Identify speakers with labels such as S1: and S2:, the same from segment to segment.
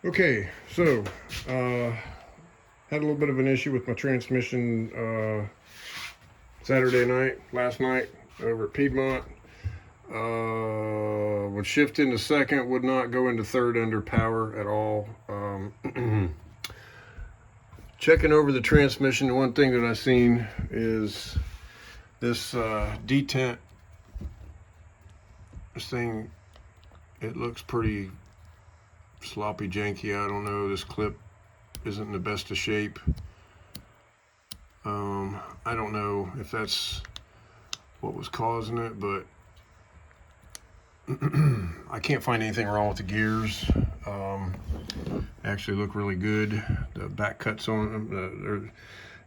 S1: Okay, so had a little bit of an issue with my transmission Saturday night, last night over at Piedmont. Would shift into second, would not go into third under power at all. Checking over the transmission, the one thing that I've seen is this detent. This thing, it looks pretty sloppy, janky. I don't know. This clip isn't in the best of shape. I don't know if that's what was causing it, but I can't find anything wrong with the gears. Actually look really good. The back cuts on them.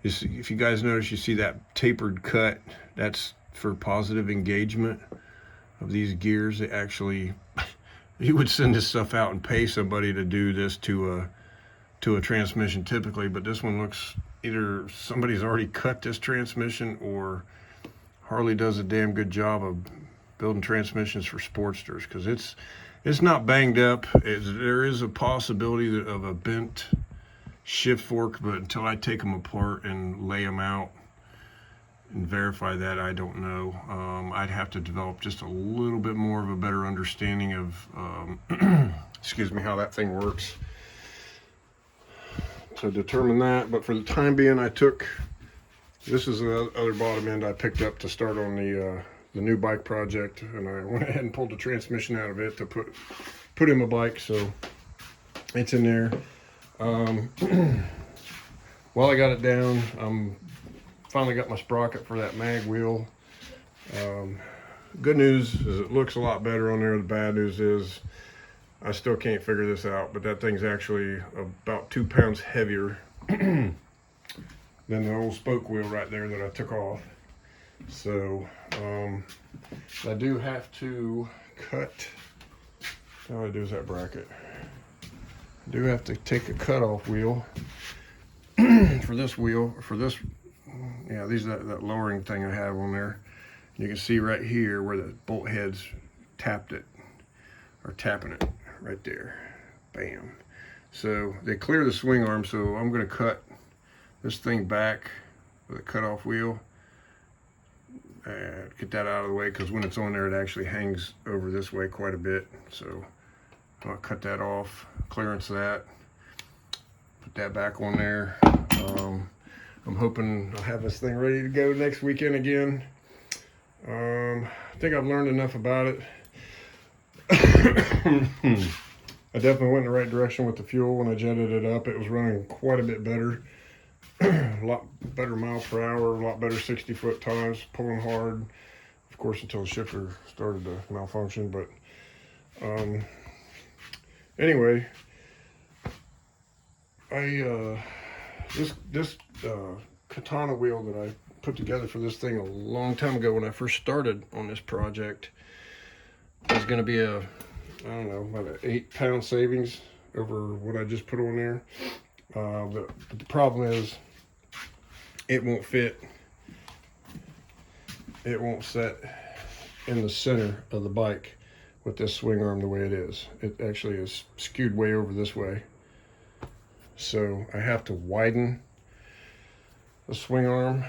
S1: If you guys notice, you see that tapered cut. That's for positive engagement of these gears. They actually, you would send this stuff out and pay somebody to do this to a transmission typically, but this one looks, either somebody's already cut this transmission or Harley does a damn good job of building transmissions for Sportsters, because it's not banged up. There is a possibility of a bent shift fork, but until I take them apart and lay them out and verify that, I don't know. I'd have to develop just a little bit more of a better understanding of excuse me, how that thing works to determine that. But for the time being, this is the other bottom end I picked up to start on the new bike project, and I went ahead and pulled the transmission out of it to put in my bike, so it's in there. While I got it down, finally got my sprocket for that mag wheel. Good news is it looks a lot better on there. The bad news is I still can't figure this out, but that thing's actually about 2 pounds heavier than the old spoke wheel right there that I took off. So I do have to cut. All I do is that bracket. I do have to take a cutoff wheel for this wheel. Yeah, that lowering thing I have on there. You can see right here where the bolt heads tapping it right there. Bam. So they clear the swing arm, so I'm going to cut this thing back with a cutoff wheel. Get that out of the way, because when it's on there, it actually hangs over this way quite a bit. So I'll cut that off, clearance that, put that back on there. I'm hoping I'll have this thing ready to go next weekend again. I think I've learned enough about it. I definitely went in the right direction with the fuel. When I jetted it up, it was running quite a bit better. A lot better mile per hour, a lot better 60-foot times, pulling hard. Of course, until the shifter started to malfunction. But anyway, this katana wheel that I put together for this thing a long time ago when I first started on this project is going to be I don't know, about an 8-pound savings over what I just put on there. But the problem is it won't fit. It won't set in the center of the bike with this swing arm the way it is. It actually is skewed way over this way. So I have to widen the swing arm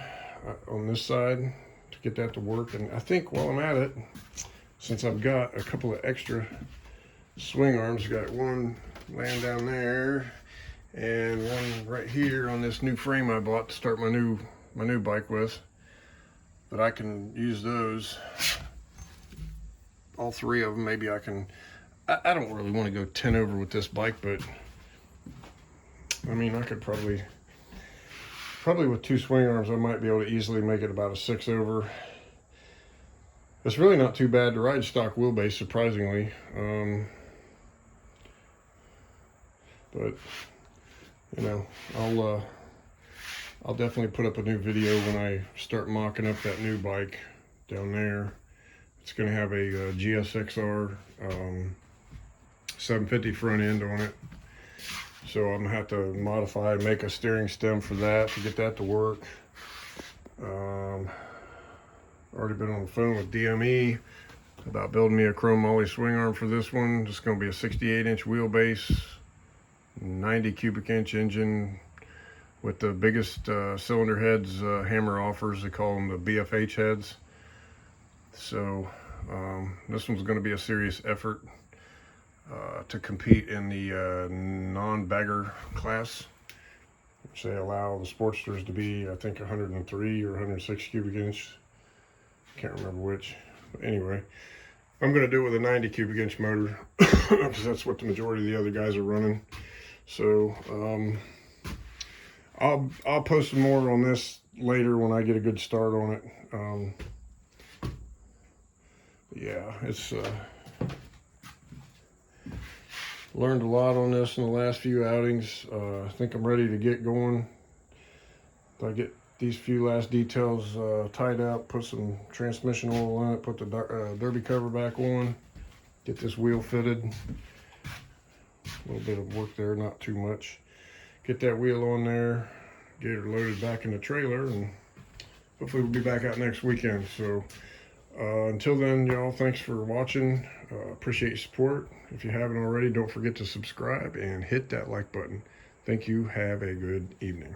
S1: on this side to get that to work. And I think while I'm at it, since I've got a couple of extra swing arms, got one laying down there and one right here on this new frame I bought to start my new bike with, that I can use those, all three of them. Maybe I can, I don't really want to go 10 over with this bike, but I mean, I could probably with 2 swing arms, I might be able to easily make it about a 6 over. It's really not too bad to ride stock wheelbase, surprisingly. But you know, I'll definitely put up a new video when I start mocking up that new bike down there. It's going to have a GSXR 750 front end on it. So I'm going to have to modify, make a steering stem for that to get that to work. Already been on the phone with DME about building me a chrome molly swing arm for this one. It's going to be a 68-inch wheelbase, 90 cubic inch engine with the biggest cylinder heads Hammer offers. They call them the BFH heads. So this one's going to be a serious effort to compete in the non-bagger class, which they allow the Sportsters to be, I think, 103 or 106 cubic inch. Can't remember which. But anyway, I'm going to do it with a 90 cubic inch motor because that's what the majority of the other guys are running. So I'll post some more on this later when I get a good start on it. Yeah, it's learned a lot on this in the last few outings. I think I'm ready to get going. If I get these few last details tied up, put some transmission oil in it, put the derby cover back on, get this wheel fitted. A little bit of work there, not too much. Get that wheel on there, get her loaded back in the trailer, and hopefully we'll be back out next weekend. So until then, y'all, thanks for watching. Appreciate your support. If you haven't already, don't forget to subscribe and hit that like button. Thank you. Have a good evening.